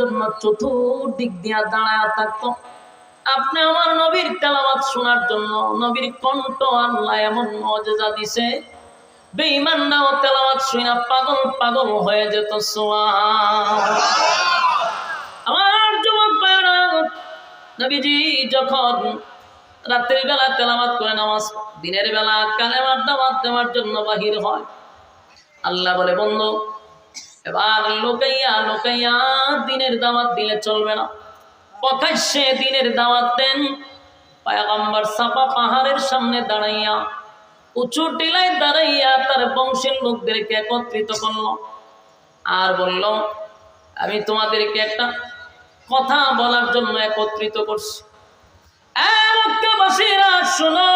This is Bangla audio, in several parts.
জন্য চতুর্দিক দিয়া দাঁড়ায় থাকতো। আপনি আমার নবীর তেলাওয়াত শোনার জন্য নবীর কণ্ঠ আল্লাহ এমন মুজিজা দিছে, বেঈমানরাও তেলাওয়াত শুনে পাগল পাগল হয়ে যেত। সুবহানাল্লাহ। আমার যুবক ভাইরা, নবীজি যখন রাতের বেলা তেলাওয়াত করে নামাজ, দিনের বেলা কালেমার দাওয়াত দেওয়ার জন্য বাহির হয়, আল্লাহ বলে বন্ধু এবার লোকাইয়া লোকাইয়া দিনের দাওয়াত দিলে চলবে না, প্রকাশ্যে দিনের দাওয়াত দেন। পয়গম্বর সাফা পাহাড়ের সামনে দাঁড়াইয়া, উঁচু টিলায় দাঁড়াইয়া তার বংশের লোকদেরকে একত্রিত করল আর বলল, আমি তোমাদেরকে একটা কথা বলার জন্য একত্রিত করছি। মক্কাবাসীরা শোনো,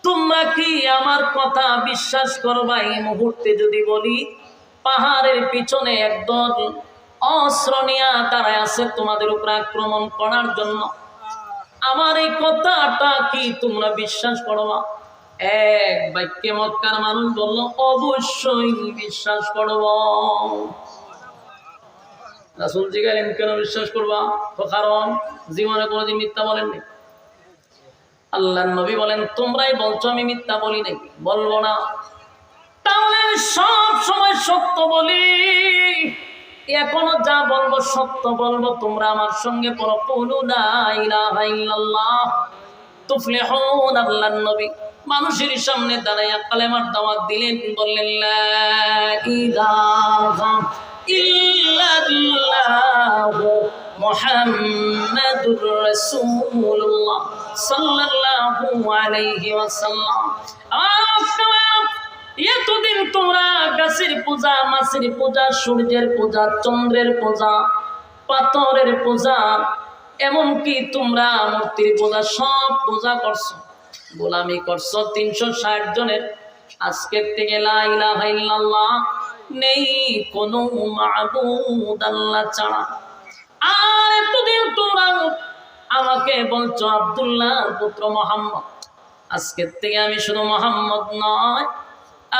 তোমরা কি আমার কথা বিশ্বাস করবা? এই মুহূর্তে যদি বলি পাহাড়ের পিছনে একদল অস্ত্র নিয়ে দাঁড়ায় আছে তোমাদের উপর আক্রমণ করার জন্য, আমার এই কথাটা কি তোমরা বিশ্বাস করবা? এক বাক্যে মক্কার মানুষ বলল, অবশ্যই বিশ্বাস করব। রাসূল জিজ্ঞাসা, কেন বিশ্বাস করবা? তো কারণ জীবনে কোনোদিন মিথ্যা বলেননি। আল্লাহর নবী বলেন, তোমরাই বলছো আমি মিথ্যা বলি নাকি? বলবো না। তাহলে সব সময় সত্য বলি, এখনো যা বলবো সত্য বলবো। তোমরা আমার সঙ্গে পড়ো, কুলু লা ইলাহা ইল্লাল্লাহ তুফলিহুন। আল্লাহর নবী মানুষের সামনে দাঁড়াইয়া কালেমার দাওয়াত দিলেন, বললেন লা ইলাহা ইল্লাল্লাহু মুহাম্মাদুর রাসূলুল্লাহ সাল্লাল্লাহু আলাইহি ওয়াসাল্লাম। এতদিন তোমরা গাছের পূজা, মাছের পূজা, সূর্যের পূজা, চন্দ্রের পূজা, পাথরের পূজা, এমনকি তোমরা মূর্তির পূজা, সব পূজা করছো, গোলামি করছো 360 জনের। আজকের থেকে লা ইলাহা ইল্লাল্লাহ, নেই কোনো মাবুদ আল্লাহ ছাড়া। আর এতদিন তোমরা আমাকে বলছো আব্দুল্লাহ পুত্র মুহাম্মদ, আজকের থেকে আমি শুধু মুহাম্মদ নয়,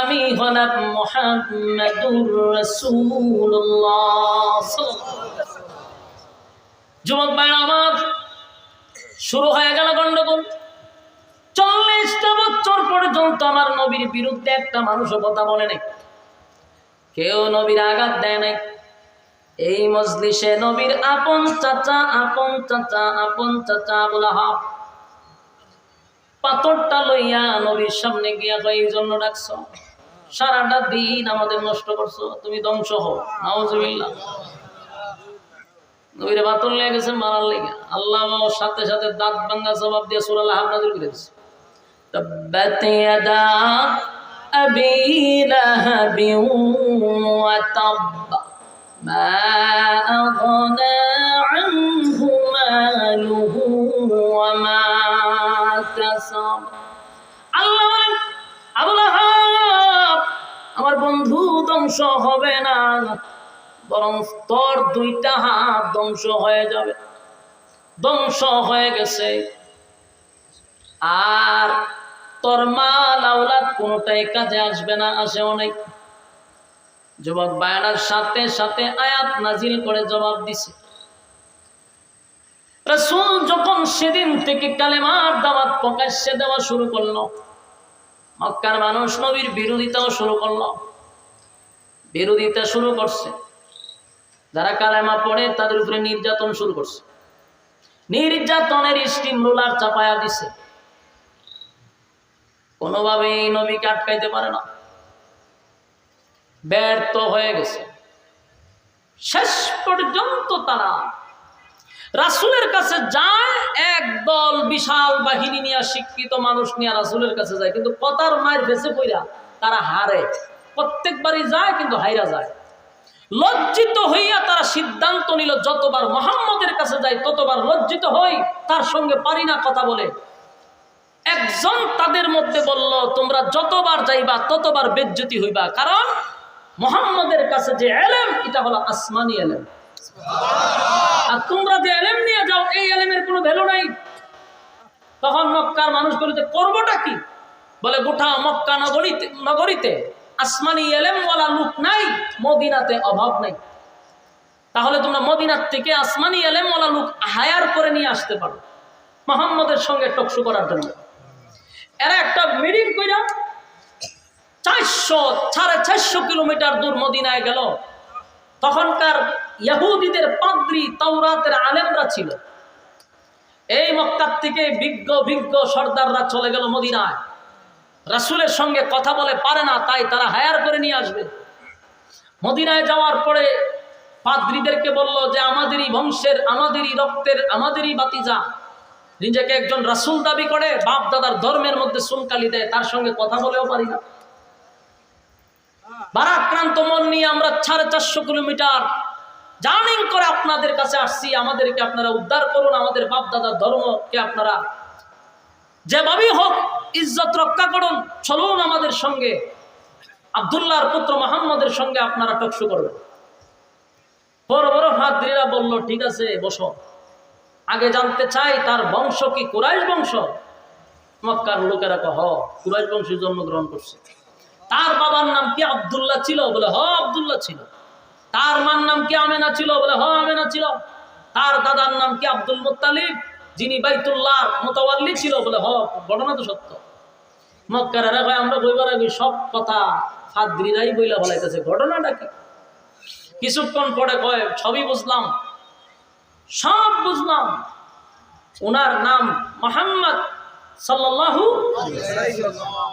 আমি হলাম মুহাম্মাদুর রাসূলুল্লাহ। যুবক ভাই আমার, শুরু হয়ে গেল গন্ডগোল। 40টা বছর পর্যন্ত আমার নবীর বিরুদ্ধে একটা মানুষও কথা বলে নাই, কেউ নবীর আঘাত দেয় নাই। এই মজলিসে নবীর আপন চাচা আবু লাহাব পাথরটা লইয়া নবীর সামনে গিয়া এই জন্য ডাকছো, সারাটা দিন আমাদের নষ্ট করছো, তুমি ধ্বংস হও। নাউজুবিল্লাহ। নবীর পাথর লেগে গেছে মারার লেগে, আল্লাহ সাথে সাথে দাঁত ভাঙ্গা জবাব দিয়ে সূরা লাহাব নাযিল করে দিয়েছে। তাব্বাত ইয়াদা আবি লাহাবিন ওয়া তাব মা আগনা আনহু মালুহু ওয়া মা কাসাব। আল্লাহ বলেন, আবু লাহাব আমার বন্ধু ধ্বংস হবে না, বরং তোর 2টা হাত ধ্বংস হয়ে যাবে। ধ্বংস হয়ে গেছে। আর তোর মাল আওলাদ কোনটাই কাজে আসবে না, আসে অনেক। যুবক ভাইয়ের সাথে সাথে আয়াত নাজিল করে জবাব দিছে। রাসূল যখন সেদিন থেকে কালেমার দাওয়াত প্রকাশ্যে দেওয়া শুরু করলো, মক্কার মানুষ নবীর বিরোধিতাও শুরু করলো। বিরোধিতা শুরু করছে, যারা কালেমা পড়ে তাদের উপরে নির্যাতন শুরু করছে। নির্যাতনের স্টিম রোলার চাপায়া দিছে, কোনোভাবেই নবীকে আটকাইতে পারে না, ব্যর্থ হয়ে গেছে। শেষ পর্যন্ত তারা রাসূলের কাছে যায়, একদল বিশাল বাহিনী নিয়ে, শিক্ষিত মানুষ নিয়ে রাসূলের কাছে যায়, কিন্তু কথার মায়ের বেঁচে পইরা তারা হারে। প্রত্যেকবারই যায় কিন্তু হাইরা যায়। লজ্জিত হইয়া তারা সিদ্ধান্ত নিল, যতবার মুহাম্মদের কাছে যাই ততবার লজ্জিত হই, তার সঙ্গে পারি না কথা বলে। একজন তাদের মধ্যে বলল, তোমরা যতবার যাইবা ততবার বেজ্জতি হইবা, কারণ মুহাম্মদের কাছে যে ইলম, এটা হলো আসমানি ইলম, আর তোমরা যে ইলম নিয়ে যাও এই ইলমের কোনো ভ্যালু নাই। তখন মক্কার মানুষ বলতে করবোটা কি? বলে গোটা মক্কা নগরীতে আসমানি এলেমওয়ালা লোক নাই, মদিনাতে অভাব নাই। তাহলে তোমরা মদিনার থেকে আসমানি এলেমওয়ালা লোক হায়ার করে নিয়ে আসতে পারো মুহাম্মদের সঙ্গে টকশো করার জন্য। এরা একটা মিটিং কইরা 400-450 কিলোমিটার দূর মদিনায় গেল। তখনকার ইহুদিদের পাদ্রী তাওরাতের আলেমরা ছিল। এই মক্কার থেকে বিজ্ঞ সর্দাররা চলে গেল মদিনায়। রাসূলের সঙ্গে কথা বলে পারে না, তাই তারা হায়ার করে নিয়ে আসবে। মদিনায় যাওয়ার পরে পাদ্রীদেরকে বলল যে আমাদেরই বংশের, আমাদেরই রক্তের, আমাদেরই বাতিজা, নিজেকে একজন রাসূল দাবি করে, বাপ দাদার ধর্মের মধ্যে সুনকালি দেয়, তার সঙ্গে কথা বলেও পারি না। ভারাক্রান্ত মন নিয়ে আমরা 450 কিলোমিটার জার্নিং করে আপনাদের কাছে আসছি, আমাদেরকে আপনারা উদ্ধার করুন, আমাদের বাপ দাদার ধর্মকে আপনারা যেভাবেই হোক ইজ্জত রক্ষা করুন, চলুন আমাদের সঙ্গে, আব্দুল্লাহর পুত্র মুহাম্মদের সঙ্গে আপনারা টকশো করবেন। বড় বড় পাদ্রীরা বলল ঠিক আছে বসো, আগে জানতে চাই তার বংশ কি কুরাইশ বংশ? মক্কার লোকেরা কহ কুরাইশ বংশে জন্মগ্রহণ করছে। তার বাবার নাম কি আব্দুল্লাহ ছিল? বলে হ আব্দুল্লাহ ছিল। তার মার নাম কি আমেনা ছিল? বলে হ আমেনা ছিল। তার দাদার নাম কি আব্দুল মুত্তালিব, যিনি বাইতুল্লাহর মুতাওয়াল্লি ছিল? বলে হ, ঘটনা তো সত্য। মক্কারেরা কয় আমরা বইবার আগে সব কথা পাদ্রীরাই বইলা বলাইতেছে, ঘটনাটা কি? কিছুক্ষণ পরে কয় সবই বুঝলাম, সব বুঝলাম। ওনার নাম মুহাম্মদ সাল্লাল্লাহু আলাইহি ওয়াসাল্লাম,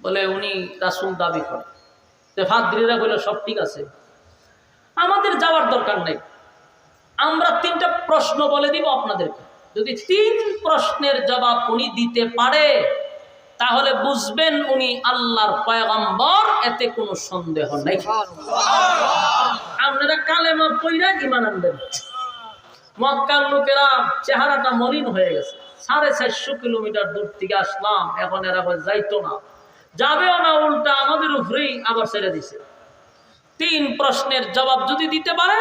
বলে উনি রাসূল দাবি করে। পাদ্রীরা বলে সব ঠিক আছে, আমাদের যাওয়ার দরকার নেই, আমরা 3টা প্রশ্ন বলে দিব আপনাদেরকে, যদি 3 প্রশ্নের জবাব উনি দিতে পারে তাহলে বুঝবেন উনি আল্লাহর পয়গম্বর, এতে কোনো সন্দেহ নেই। আপনারা কালেমা পড়া ঈমান আনবেন। মক্কার লোকেরা চেহারাটা মলিন হয়ে গেছে, 450 কিলোমিটার দূর থেকে আসলাম, এখন এরা যাইতো না, যাবেও না, উল্টা আমাদের উপরেই আবার ছেড়ে দিছে। 3 প্রশ্নের জবাব যদি দিতে পারে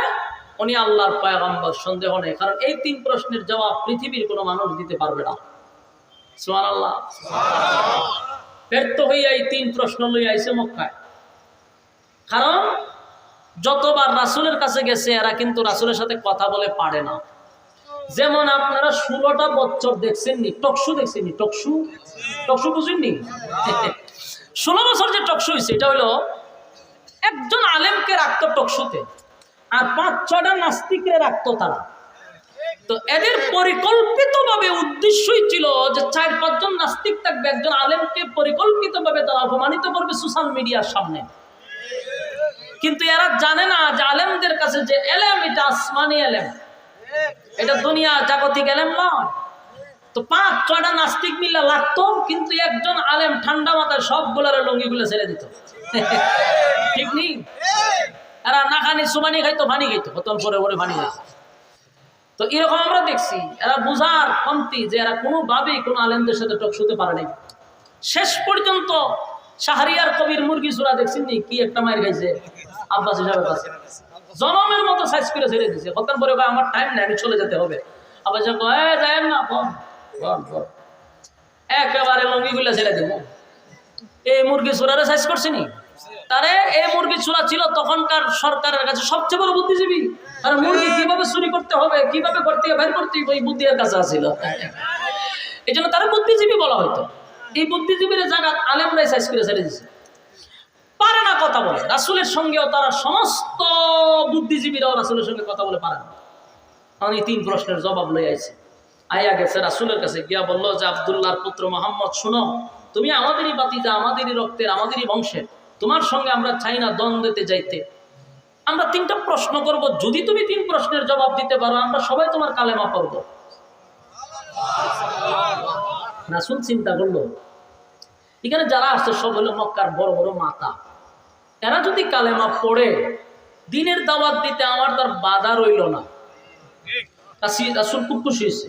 উনি আল্লাহর পয়গম্বর, সন্দেহ নেই। কারণ এই 3 প্রশ্নের জবাব পৃথিবীর কোনো মানুষ দিতে পারবে না। সুবহানাল্লাহ। ব্যর্থ হইয়া এই 3 প্রশ্ন লইয়া আইছে মক্কায়। কারণ যতবার রাসূলের কাছে গেছে এরা কিন্তু রাসূলের সাথে কথা বলে পারে না। যেমন আপনারা 16টা বছর দেখছেননি, টকশো দেখছেননি, টকশো বুঝেননি? 16 বছর যে টকশো হয়েছে এটা হলো একজন আলেমকে রাখতো টকশোতে, আর 5-6টা নাস্তিকরে রাখতো তারা। তো এদের পরিকল্পিতভাবে উদ্দেশ্যই ছিল যে 4-5 জন নাস্তিক থাকবে, একজন আলেমকে পরিকল্পিতভাবে তারা অপমানিত করবে সোশ্যাল মিডিয়ার সামনে। কিন্তু এরা জানে না যে আলেমদের কাছে যে এলেম, এটা আসমানি এলেম, এটা দুনিয়া জাগতিক এলেম নয়। তো 5-6টা নাস্তিক মিলে লাগতো, কিন্তু একজন আলেম ঠান্ডা মাথায় সবগুলার লঙ্গিগুলো ছেড়ে দিত। ঠিক নেই? এরা না খানি সুবানি খাইতো, পানি খাইতো, বোতল পরে পরে পানি খাইতো। তো এরকম আমরা দেখছি, এরা বুঝার কমতি যে এরা কোনোভাবেই কোনো আলেমদের সাথে টকশোতে পারে নাই। শেষ পর্যন্ত শাহরিয়ার কবির মুরগি চূড়া দেখছেন নি, কি একটা মায়ের খাইছে আব্বাস হিসাবে কাছে, জনমের মতো সাইজ করে ছেড়ে দিছে। কতক্ষণ পরে আমার টাইম নেই, আমি চলে যেতে হবে। আব্বাস যায় না, একেবারে লঙ্গিগুলা ছেড়ে দিব। এই মুরগি চূড়ারে সাইজ করছি নি, তারে এই মুরগি চূড়া ছিল তখনকার সরকারের কাছে সবচেয়ে বড় বুদ্ধিজীবী। আর মুরগি কিভাবে চুরি করতে হবে, কিভাবে করতে বের করতে ওই বুদ্ধি এর কাছে আসছিল। এই জন্য তারা বুদ্ধিজীবী বলা হয়তো। এই বুদ্ধিজীবীর জায়গা আলেমরাই সাইজ করে ছেড়ে দিছে, পারে না কথা বলে। রাসূলের সঙ্গেও তারা সমস্ত বুদ্ধিজীবীরাও রাসূলের সঙ্গে কথা বলে পারে না। আমি 3 প্রশ্নের জবাব লই আইছি। আয়া গেছে রাসূলের কাছে, গিয়া বললো যে আব্দুল্লাহর পুত্র মুহাম্মদ, শুনো, তুমি আমাদেরই বাতিজা, আমাদেরই রক্তের, আমাদেরই বংশের, তোমার সঙ্গে আমরা চাই না দ্বন্দ্বতে যাইতে। আমরা 3টা প্রশ্ন করব, যদি তুমি 3 প্রশ্নের জবাব দিতে পারো আমরা সবাই তোমার কালেমা পড়ব। রাসূল চিন্তা করলো, এখানে যারা আসছে সব হলো মক্কার বড় বড় মাতা, এরা যদি কালেমা পড়ে দিনের দাওয়াত দিতে আমার তার বাধা রইল না। রাসূল খুব খুশি হয়েছে,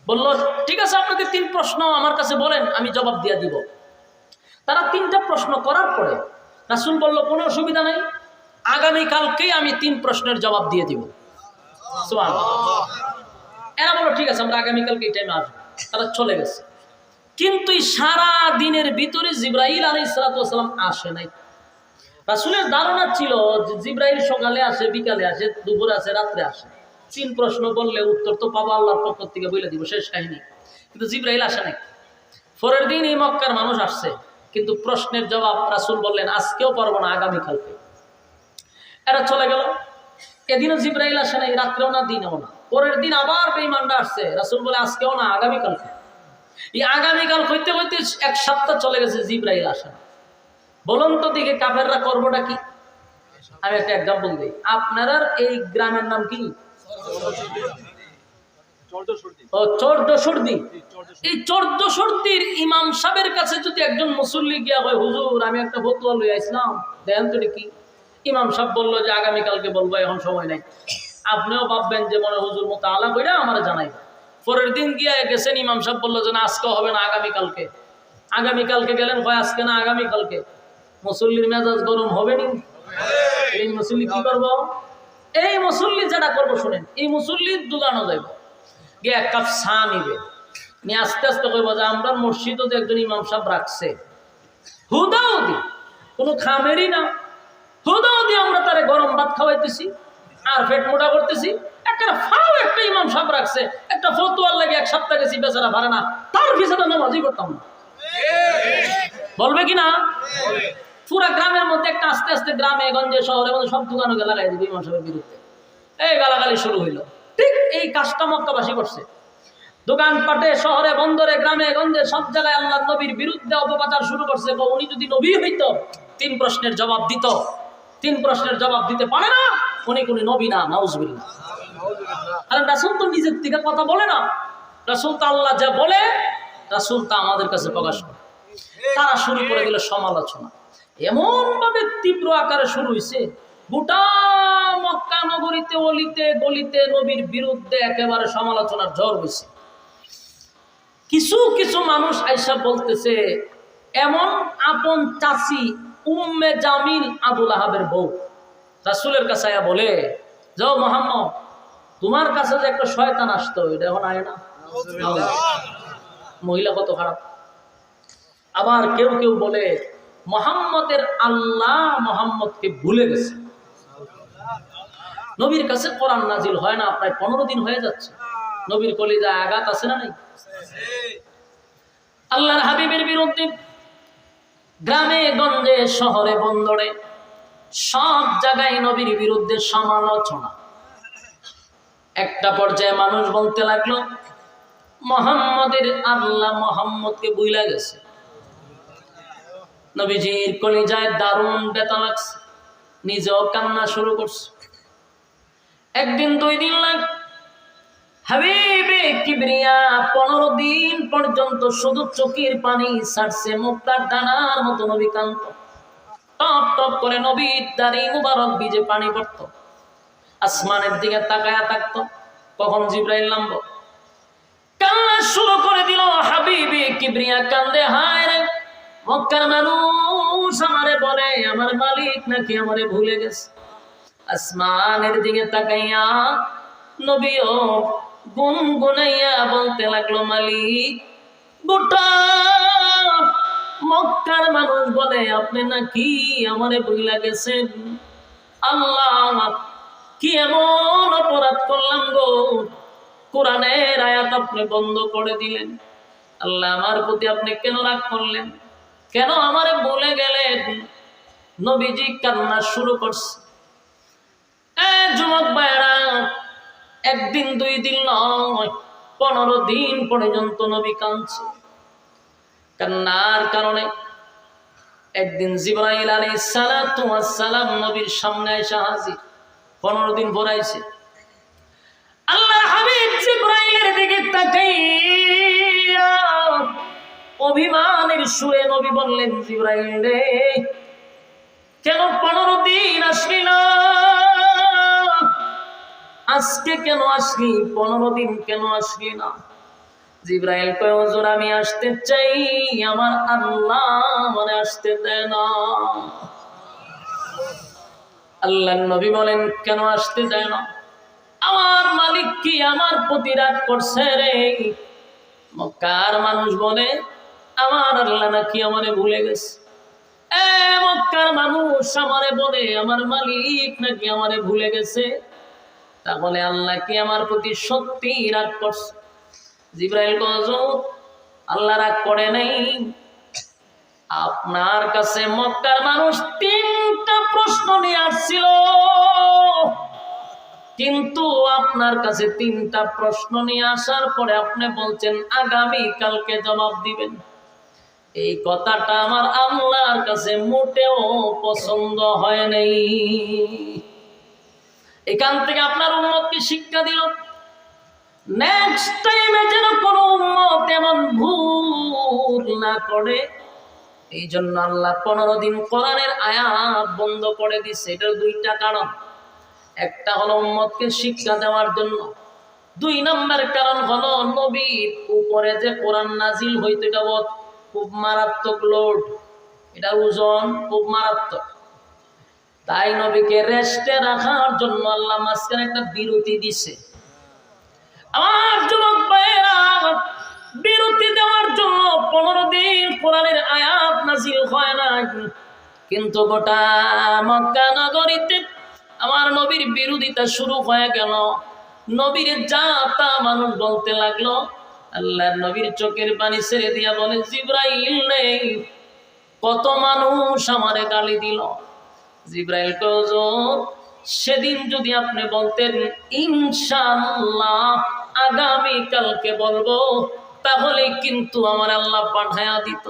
বললো ঠিক আছে আপনাদের 3 প্রশ্ন আমার কাছে বলেন, আমি জবাব দিয়ে দিব। তারা 3টা প্রশ্ন করার পরে রাসূল বলল কোনো অসুবিধা নাই, আগামীকালকেই আমি 3 প্রশ্নের জবাব দিয়ে দিব। সুবহানাল্লাহ। এরা বলল ঠিক আছে আমরা আগামীকালকে এই টাইমে আসবো। তারা চলে গেছে। কিন্তু এই সারা দিনের ভিতরে জিবরাইল আলাইহিস সালাম আসে নাই। রাসূলের ধারণা ছিল যে জিবরাইল সকালে আসে, বিকালে আসে, দুপুরে আসে, রাত্রে আসে। 3 প্রশ্ন বললে উত্তর তো পাবো আল্লাহর পক্ষ থেকে, বলে দিব, শেষ কাহিনী। কিন্তু জিবরাইল আসে নাই। পরের দিন এই মক্কার মানুষ আসছে, কিন্তু প্রশ্নের জবাব রাসূল বললেন আজকেও পারবো না, আগামীকালকে। এরা চলে গেল। এদিনও জিবরাইল আসে নাই, রাত্রেও না, দিনেও না। পরের দিন আবার বেঈমানরা আসছে, রাসূল বলে আজকেও না, আগামীকালকে। এই আগামীকাল হইতে হইতে 1 সপ্তাহ চলে গেছে, জিবরাইল আসে না। বলুন তো দিকে কাফেররা করবোটা কি? আমি একটা এক্সাম্পল দিই। আপনার এই গ্রামের নাম কি? চরদশর্দি। এই চরদশর্দির ইমাম সাহেবের কাছে যদি একজন মুসল্লি গিয়া হয়, হুজুর আমি একটা ফতোয়া লই আইছিলাম, দেখেন তো কি। ইমাম সাহেব বললো যে আগামীকালকে বলবো, এখন সময় নাই। আপনিও ভাববেন যে মনে হুজুর মতো আলা কইরা আমার জানাই। পরের দিন গিয়া গেছেন, ইমাম সাহেব বললো যে না আজকে হবে না, আগামীকালকে। আগামীকালকে গেলেন, হয় আজকে না আগামীকালকে। মুসল্লির মেজাজ গরম হবে নি? এই মুসল্লি কি করবো? এই মুসল্লি যেটা করবো শুনেন, এই মুসল্লির দোকানও যাইব, গিয়ে 1 কাপ চা নিবে, নিয়ে আস্তে আস্তে কইব যে আমরা মসজিদও যে একজন ইমাম সাহেব রাখছে, হুদাহুদি কোনো খামেরই না, হুদাহুদি আমরা তারে গরম ভাত খাওয়াইতেছি আর পেট মোটা করতেছি। একটা ফাও একটা ইমাম সাহেব রাখছে, একটা ফতোয়ার লাগে 1 সপ্তাহ গেছি, বেচারা ভাড়া না, তার পিছনে নামাজই করতাম না। বলবে কি না? পুরা গ্রামের মধ্যে একটা আস্তে আস্তে গ্রামে গঞ্জে শহরে মধ্যে সব দোকানকে লাগাই দিবে ইমাম সাহেবের বিরুদ্ধে। এই গালাগালি শুরু হইল। ঠিক এই কাজটা মক্কাবাসী করছে। দোকানপাটে, শহরে, বন্দরে, গ্রামে গঞ্জে সব জায়গায় আল্লাহর নবীর বিরুদ্ধে অপপ্রচার শুরু করছে। উনি যদি নবী হইতো 3 প্রশ্নের জবাব দিত। 3 প্রশ্নের জবাব দিতে পারে না, উনি কোন নবী না। নাউজুবিল্লাহ। কারণ রাসূল তো নিজের থেকে কথা বলে না, রাসূল তো আল্লাহ যা বলে রাসূল তা আমাদের কাছে প্রকাশ করে। তারা শুরু করে দিল সমালোচনা। এমন ভাবে তীব্র আকারে শুরু হয়েছে, গোটা মক্কা নগরীতে অলিতে গলিতে নবীর বিরুদ্ধে একেবারে সমালোচনার ঝড় হয়েছে। কিছু কিছু মানুষ আইসা বলতেছে, এমন আপন চাচি উম্মে জামিল আবুল আহাবের বউ রাসূলের কাছে আয়া বলে, যাও মুহাম্মদ, তোমার কাছে যে একটা শয়তান আসতো, এটা এখন আয় না। মহিলা কত খারাপ। আবার কেউ কেউ বলে মুহাম্মদের আল্লাহ মুহাম্মদকে ভুলে গেছে। নবীর কাছে কোরআন নাজিল হয় না, প্রায় 15 দিন হয়ে যাচ্ছে। নবীর কলিজায় আঘাত আছে না নাই? আল্লাহর হাবিবের বিরুদ্ধে গ্রামে গঞ্জে শহরে বন্দরে সব জায়গায় নবীর বিরুদ্ধে সমালোচনা। একটা পর্যায়ে মানুষ বলতে লাগলো, মুহাম্মদের আল্লাহ মুহাম্মদকে ভুলে গেছে। নবীজির কলিজায় দারুণ ব্যথা লাগছে, নিজেও কান্না শুরু করছে। 1 দিন 2 দিন লাগ, হাবিবে কিবরিয়া 15 দিন পর্যন্ত শুধু চোখের পানি ছাড়ছে, মুক্তার দানার মতো নবী কান্ত। টপ টপ করে নবীর দাড়ি মুবারক ভিজে পানি পড়তো। আসমানের দিকে তাকায়া থাকতো, কখন জিবরাইল নামবো। কান্না শুরু করে দিল হাবিবে কিবরিয়া, কান্দে, হায় রে মক্কার মানুষ আমারে বলে আমার মালিক নাকি আমারে ভুলে গেছে। আসমানের দিকে তাকাইয়া নবীও গুনগুনাইয়া বলতে লাগলো, মালিক গোটা মক্কার মানুষ বলে আপনি নাকি আমারে ভুলে গেছেন। আল্লাহ কি এমন অপরাধ করলাম গো, কোরআনের আয়াত আপনি বন্ধ করে দিলেন। আল্লাহ আমার প্রতি আপনি কেন রাগ করলেন, কেন আমারে বলে গেলেন। নবীজি কান্না শুরু করছে। যুবক ভাইরা, 1 দিন 2 দিন নয়, 15 দিন পর্যন্ত নবী কাঁদছে। কান্নার কারণে একদিন জিবরাইল আলাইহিস সালাতু ওয়াস সালাম নবীর সামনে এসে হাজির। 15 দিন পরাইছে। আল্লাহর হাবিব জিবরাইলের দিকে তাকাইয়া অভিমানের সুরে নবী বললেন, জিবরাইল রে, কেন 15 দিন আসলি না? আজকে কেন আসলি? 15 দিন কেন আসলি না? জিবরাইল কয়, হুজুর আমি আসতে চাই, আমার আল্লাহ আমারে আসতে দেয় না। আল্লাহর নবী বলেন, কেন আসতে দেয় না? আমার মালিক কি আমার প্রতি রাগ করছে রে? মক্কার মানুষ বলে আমার আল্লাহ নাকি আমারে ভুলে গেছে। মক্কার মানুষ আমারে বলে আমার মালিক নাকি আমারে ভুলে গেছে। তাহলে আল্লাহ কি আমার প্রতি সত্যি রাগ করছে? জিবরাইল কয় আল্লাহ রাগ করে নাই। আপনার কাছে মক্কার মানুষ 3টা প্রশ্ন নিয়ে আসছিল, কিন্তু আপনার কাছে 3টা প্রশ্ন নিয়ে আসার পরে আপনি বলছেন আগামী কালকে জবাব দিবেন। এই কথাটা আমার আল্লাহর কাছে মোটেও পছন্দ হয় নাই। এখান থেকে আপনার উম্মতকে শিক্ষা দিল, নেক্সট টাইমে যেন কোনো উম্মত এমন ভুল না করে। এই জন্য আল্লাহ 15 দিন কোরআনের আয়াত বন্ধ করে দিচ্ছে। এটার 2টা কারণ। একটা হলো উম্মতকে শিক্ষা দেওয়ার জন্য, 2 নম্বর কারণ হলো নবীর উপরে যে কোরআন নাজিল হইতো এটা খুব মারাত্মক লোড, এটা ওজন খুব মারাত্মক। তাই নবীকে রেস্টে রাখার জন্য আল্লাহ মাঝখানে একটা বিরতি দিছে। আমার যুবক ভাইয়েরা, বিরতি দেওয়ার জন্য 15 দিন কোরআনের আয়াত নাজিল হয় না, কিন্তু গোটা মক্কা নগরীতে আমার নবীর বিরোধিতা শুরু হয়ে গেল। নবীর যা তা মানুষ বলতে লাগলো। আল্লাহর নবীর চোখের পানি ছেড়ে দিয়া বলে জিবরাইল নেই, কত মানুষ আমারে গালি দিল। জিবরাইল কয় সেদিন যদি আপনি বলতেন ইনশাআল্লাহ আগামী কালকে বলবো, তাহলে কিন্তু আমার আল্লাহ পাঠায়া দিত।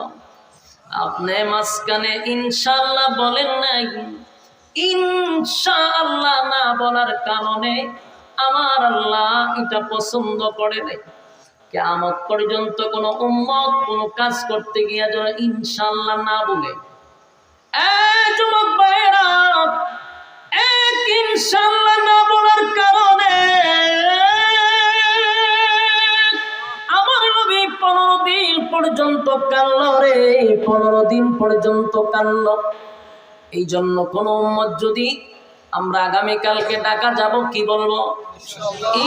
আপনি মাঝখানে ইনশাআল্লাহ বলেন নাই। ইনশাআল্লাহ না বলার কারণে আমার আল্লাহ এটা পছন্দ করে নাই। কিয়ামত পর্যন্ত কোন উম্মত কোন কাজ করতে গিয়ে যেন ইনশাআল্লাহ না বলে। যুবক ভাইয়েরা, ইনশাআল্লাহ না বলার কারণে আমার নবী 15 দিন পর্যন্ত কাঁদল রে, 15 দিন পর্যন্ত কাঁদল। এই জন্য কোন উম্মত যদি আমরা আগামীকালকে ডাকা যাব কি বলবো?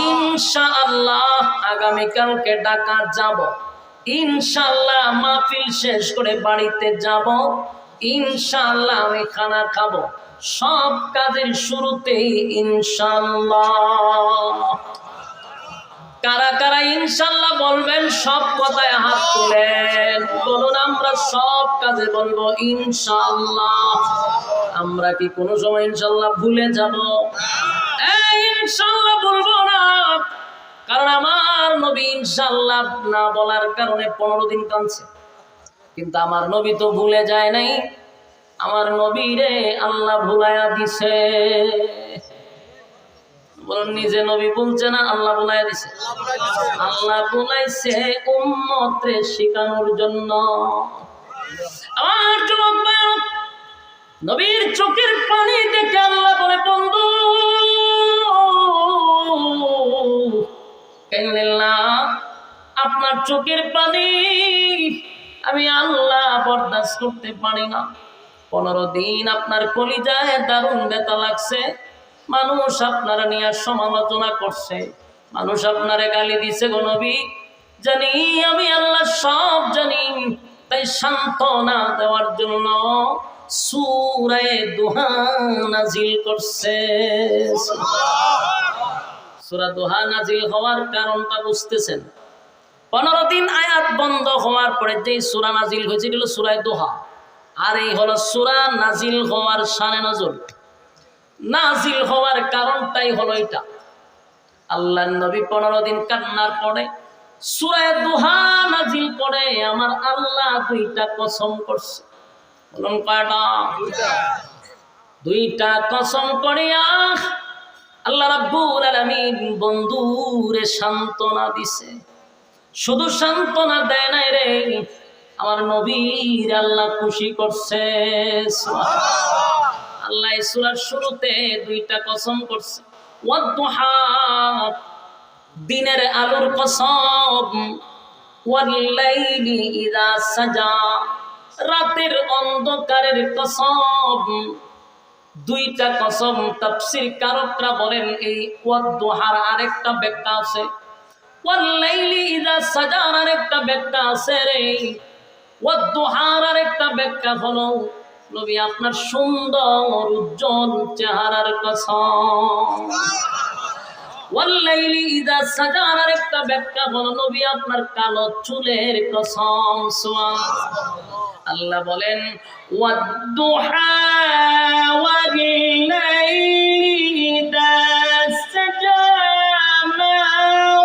ইনশাআল্লাহ আগামীকালকে ডাকা যাব, ইনশাআল্লাহ মাহফিল শেষ করে বাড়িতে যাব, ইনশাআল্লাহ আমি খানা খাবো। সব কাজের শুরুতেই ইনশাআল্লাহ। কারা কারা ইনশাআল্লাহ বলবেন? সব কথায় হাত তুলেন, বলুন আমরা সব কাজে বলবো ইনশাআল্লাহ। আমরা কি কোনো সময় ইনশাআল্লাহ ভুলে যাব? ইনশাআল্লাহ বলবো না, কারণ আমার নবী ইনশাআল্লাহ না বলার কারণে 15 দিন কাঁদছে। কিন্তু আমার নবী তো ভুলে যায় নাই, আমার নবীরে আল্লাহ ভুলাইয়া দিছে। বলুন নিজে নবী বলছে না, আল্লাহ ভুলাইয়া দিছে। আল্লাহ ভুলাইছে উম্মতরে শিখানোর জন্য। আমার যুবক ভাই, নবীর চোখের পানি দেখে আল্লাহ বলে বন্ধু আপনার চোখের পানি আমি আল্লাহ বরদাস্ত করতে পারি না। 15 দিন আপনার কলিজায় দারুণ ব্যথা লাগছে। মানুষ আপনারা নিয়ে সমালোচনা করছে, মানুষ আপনারে গালি দিছে গো নবী। জানি আমি আল্লাহ সব জানি, তাই সান্ত্বনা দেওয়ার জন্য সূরা দুহা নাজিল করছে। সূরা দুহা নাজিল হওয়ার কারণটা বুঝতেছেন? 15 দিন আয়াত বন্ধ হওয়ার পরে যে সূরা নাজিল হয়েছিল সূরা দুহা, আর এই হলো সূরা নাজিল হওয়ার শানে নজুল। নাজিল হওয়ার কারণটাই হলো এটা। আল্লাহর নবী 15 দিন কান্নার পরে সূরা দুহা নাজিল করে আমার আল্লাহ 2টা কসম করছে। বলুন কয়টা? 2টা কসম করিয়া আল্লাহ রাব্বুল আলামিন বন্ধুরে সান্ত্বনা দিছে। শুধু সান্ত্বনা দেয় নাই রে, আমার নবীর আল্লাহ খুশি করছে। আল্লাহ সূরার শুরুতে 2টা কসম করছে। ওয়াদ-দুহা দিনের আলোর কসম, ওয়াল-লাইলি ইযা সাজা রাতের অন্ধকারের কসম। 2টা কসম। তাফসীর কারকরা বলেন এই ওয়াদ-দুহার আরেকটা ব্যাখ্যা আছে, ওয়াল-লাইলি ইযা সাজা আরেকটা ব্যাখ্যা আছে রে। ওয়াদ্দুহার আরেকটা ব্যাখ্যা হলো নবী আপনার সুন্দর উজ্জ্বল চেহারার কসম। ওয়াল্লাইলি ইযা সাজা আরেকটা ব্যাখ্যা হলো নবী আপনার কালো চুলের কসম। সুবহানাল্লাহ। আল্লাহ বলেন ওয়াদ্দুহা ওয়াল-লাইলি ইযা সাজা মা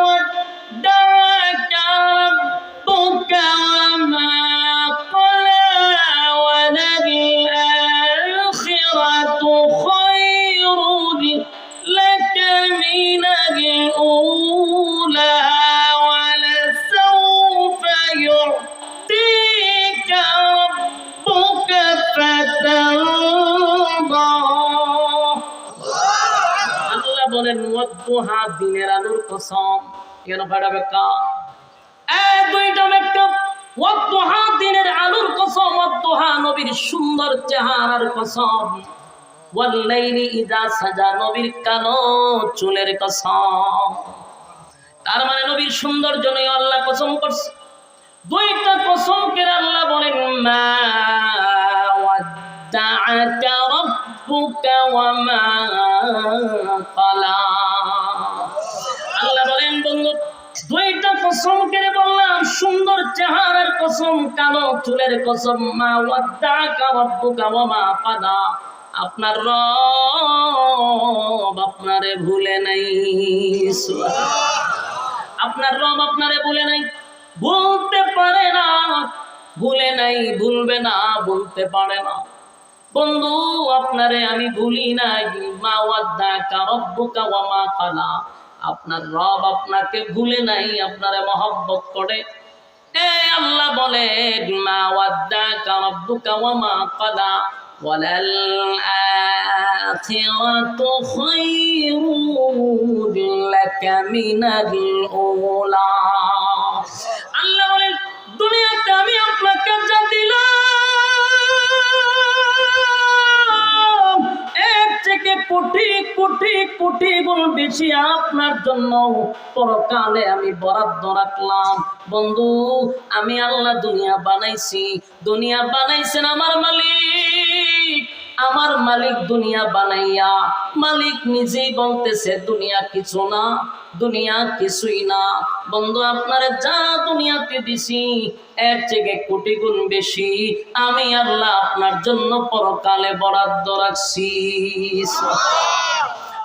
ওয়াদ্দা'আকা রাব্বুকা ওয়া মা ক্বালা ওয়ালাল-আখিরাতু খায়রুন লাকা মিনাল উলা ওয়ালাসাওফা ইউ'তিকা রাব্বুকা ফাতারদা। আল্লাহ বলেন ওয়াদ্দুহা দিনের আলোর কসম। কেন কয়টা ব্যাখ্যা? দুইটা ব্যাখ্যা। ওয়াদ্দুহা দিনের আলোর কসম, ওয়াদ্দুহা নবীর সুন্দর চেহারার কসম, ওয়াল্লাইলি ইযা সাজা নবীর কালো চুলের কসম। তার মানে নবীর সৌন্দর্য নিয়ে আল্লাহ কসম করছে। দুইটা কসম করে আল্লাহ বলেন মা ওয়াদ্দা'আকা রাব্বুকা ওয়া মা ক্বালা। আল্লাহ বলেন বন্ধু দুইটা কসম করে বললাম, সুন্দর চেহারার কসম, কালো চুলের কসম। মা ওয়াদ্দা'আকা রাব্বুকা ওয়া মা ক্বালা। আপনার রব আপনারে ভুলে নাই। আপনার রব আপনারে ভুলে নাই, ভুলতে পারে না, ভুলে নাই, ভুলবে না, বলতে পারে না। বন্ধু আপনারে আমি ভুলি নাই। মা ওয়াদ্দা'আকা রাব্বুকা ওয়া মা ক্বালা। আপনার রব আপনাকে ভুলে নাই, আপনারে মহব্বত করে। আল্লাহ বলেন মা ওয়াদ্দা'আকা রাব্বুকা ওয়া মা ক্বালা ওয়ালাল আখিরাতু খায়রুন লাকা মিনাল উলা। আল্লাহ বলেন দুনিয়াতে আমি আপনাকে যা দিলাম এর থেকে কোটি কোটি কোটি গুণ বেশি আপনার জন্য পরকালে আমি বরাদ্দ রাখলাম। বন্ধু আমি আল্লাহ দুনিয়া বানাইছি, দুনিয়া বানাইছেন আমার মালিক। আমার মালিক দুনিয়া বানাইয়া মালিক নিজেই বলতেছে দুনিয়া কিছু না, দুনিয়া কিছুই না। বন্ধু আপনারে যা দুনিয়াতে দিছি এর থেকে কোটি গুণ বেশি আমি আল্লাহ আপনার জন্য পরকালে বরাদ্দ রাখছি।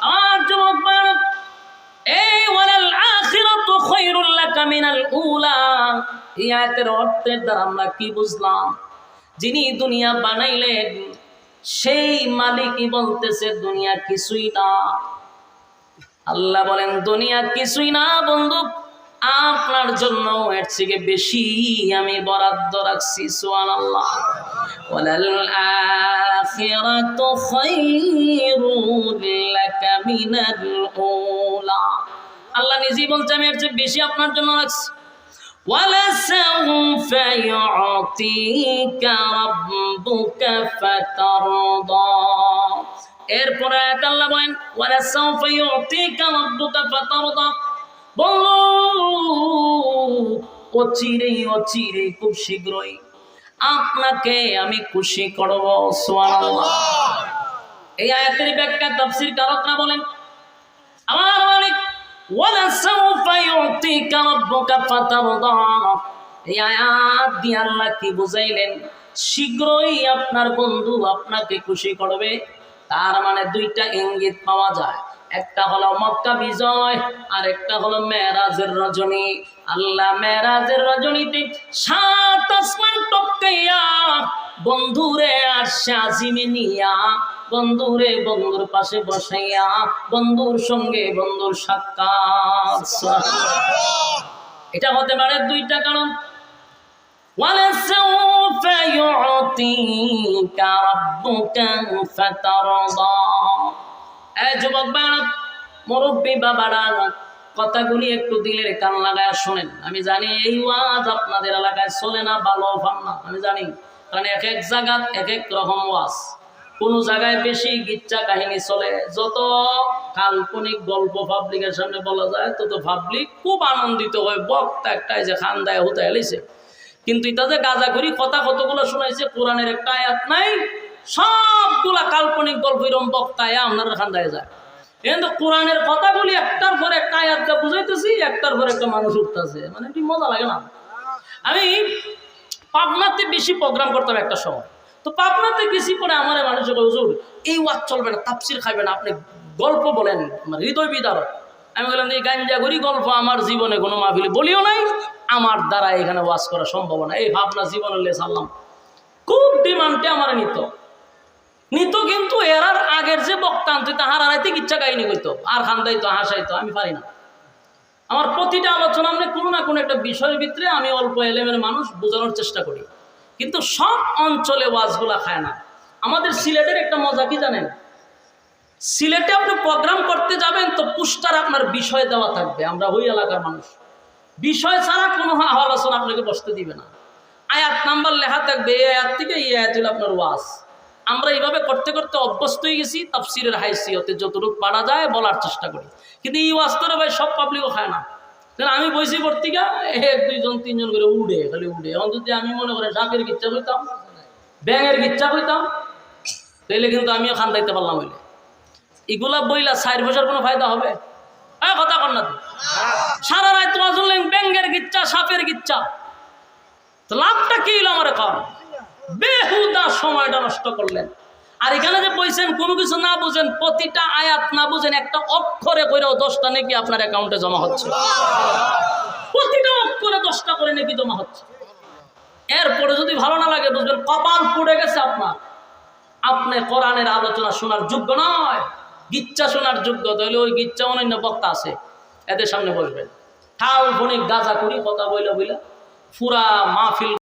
আমার যুবক এই ওয়ালাল আখিরাতু খায়রুল লাকা মিনাল উলা, এই আয়াতের অর্থের দ্বারা আমরা কি বুঝলাম? যিনি দুনিয়া বানাইলেন সেই মালিকই বলতেছে দুনিয়া কিছুই না। আল্লাহ বলেন দুনিয়া কিছুই না বন্ধু, আপনার জন্য এর থেকে বেশি আমি বরাদ্দ রাখছি। সুবহানাল্লাহ। ওয়ালাল আখিরাতু খায়রুল লাকা মিনাল উলা। আল্লাহ নিজেই বলছে আমি এর চেয়ে বেশি আপনার জন্য রাখছি। وَلَسَوْفَ يُعْطِيكَ رَبُّكَ فَتَرْضَى। এরপরে আল্লাহ বলেন وَلَسَوْفَ يُعْطِيكَ رَبُّكَ فَتَرْضَى। বলো অচিরেই অচিরেই খুব শীঘ্রই আপনাকে আমি খুশি করব। সুবহানাল্লাহ। এই আয়াতের ব্যাখ্যা তাফসীর কারকরা বলেন আমার মালিক ওয়ালাসাউফা ইউতিকা রাব্বুকা ফাতারদা। এই আয়াত দিয়ে আল্লাহ কি বুঝাইলেন? শীঘ্রই আপনার বন্ধু আপনাকে খুশি করবে। তার মানে দুইটা ইঙ্গিত পাওয়া যায়, একটা হলো মক্কা বিজয় আর একটা হলো মেরাজের রজনী। আল্লাহ মেরাজের রজনীতে সাত আসমান টপকাইয়া বন্ধুরে আরশে আজিমে নিয়া বন্ধুরে বন্ধুর পাশে বসাইয়া বন্ধুর সঙ্গে বন্ধুর সাক্ষাৎ। এটা হতে পারে দুইটা কারণ। ওয়ালাসাউফা ইউতিকা রাব্বুকা ফাতারদা। এই যুবক বাবা, মুরব্বী বাবারা, কথাগুলি একটু দিলের কান লাগায় শোনেন। আমি জানি এই ওয়াজ আপনাদের এলাকায় চলে না, ভালো পান না, আমি জানি, কারণ এক এক জায়গায় এক এক রকম ওয়াজ। কোন জায়গায় বেশি গিচ্ছা কাহিনী চলে, যত কাল্পনিক গল্প পাবলিকের সামনে বলা যায় তত পাবলিক খুব আনন্দিত হয়। বক্তা একটাই যে খান দায় হতে এলিছে, কিন্তু এটা যে গাঁজাখুরি কথা কতগুলো শোনাইছে, কোরআনের একটা আয়াত নাই, সবগুলা কাল্পনিক গল্প এরকম বক্তায় আপনার খান্দায় যায়। কিন্তু কোরআনের কথাগুলি একটার পর একটা আয়াতটা বুঝাইতেছি, একটার পর একটা মানুষ উঠতেছে, মানে কি মজা লাগে না? আমি পাবনাতে বেশি প্রোগ্রাম করতাম একটা সময়, তো পাবনাতে গেছি পরে আমার মানুষের হুজুর এই ওয়াজ চলবে না, তাফসির খাইবে না, আপনি গল্প বলেন, হৃদয় বিদারক। আমি বললাম এই গাঞ্জাগরি গল্প আমার জীবনে কোনো মাহফিলে বলিও নাই, আমার দ্বারা এখানে ওয়াজ করা সম্ভব না, এই ভাবনা জীবনে সারলাম। খুব ডিমান্ডে আমার নিত, কিন্তু এরার আগের যে বক্তা আনতো তাহার আড়াইতে ইচ্ছা কাহিনী করতো আর খান্দাইতো হাসাইতো, আমি পারি না। আমার প্রতিটা আলোচনা আমরা কোনো না কোনো একটা বিষয়ের ভিতরে আমি অল্প এলেমের মানুষ বোঝানোর চেষ্টা করি, কিন্তু সব অঞ্চলে ওয়াজগুলা খায় না। আমাদের সিলেটের একটা মজা কি জানেন, সিলেটে আপনি প্রোগ্রাম করতে যাবেন তো পোস্টার আপনার বিষয় দেওয়া থাকবে, আমরা ওই এলাকার মানুষ, বিষয় ছাড়া কোনো আলোচনা আপনাকে বসতে দিবে না, আয়াত নাম্বার লেখা থাকবে, এই আয়াত থেকে এই আয়াত হলো আপনার ওয়াজ। আমরা এইভাবে করতে করতে অভ্যস্ত হয়ে গেছি, তাফসিরের হাইসিয়তে যতটুকু পারা যায় বলার চেষ্টা করি, কিন্তু এই ওয়াজটারে ভাই সব পাবলিকও খায় না। আমি বইছি পত্রিকা 1 2 জন 3 জন করে উড়ে, খালি উড়ে। এখন যদি আমি মনে করেন সাপের গিচ্ছা কইতাম, ব্যাঙের গিচ্ছা কইতাম, তাইলে কিন্তু আমিও খান দাইতে পারলাম। হইলে এগুলা বইলা 4 পয়সার কোনো ফায়দা হবে? কথা কর না, সারা রাত তোমার শুনলেন ব্যাঙের গিচ্ছা, সাপের গিচ্ছা, তো লাভটা কি হলো? আমার কম বেহুদা সময়টা নষ্ট করলেন। আর এখানে যে বলছেন কোনো কিছু না বুঝেন, প্রতিটা আয়াত না বুঝেন, একটা অক্ষরে করেও 10টা নাকি আপনার অ্যাকাউন্টে জমা হচ্ছে, প্রতিটা অক্ষরে 10টা করে নাকি জমা হচ্ছে। এরপরে যদি ভালো না লাগে বুঝবেন কপাল পুড়ে গেছে আপনার, আপনি কোরআনের আলোচনা শোনার যোগ্য নয়, গিচ্ছা শোনার যোগ্য। তাহলে ওই গিচ্ছা অন্যান্য বক্তা আছে, এদের সামনে বসবেন, ঠাল ফণিক গাঁজা করি কথা বইলা পুরা মাহফিল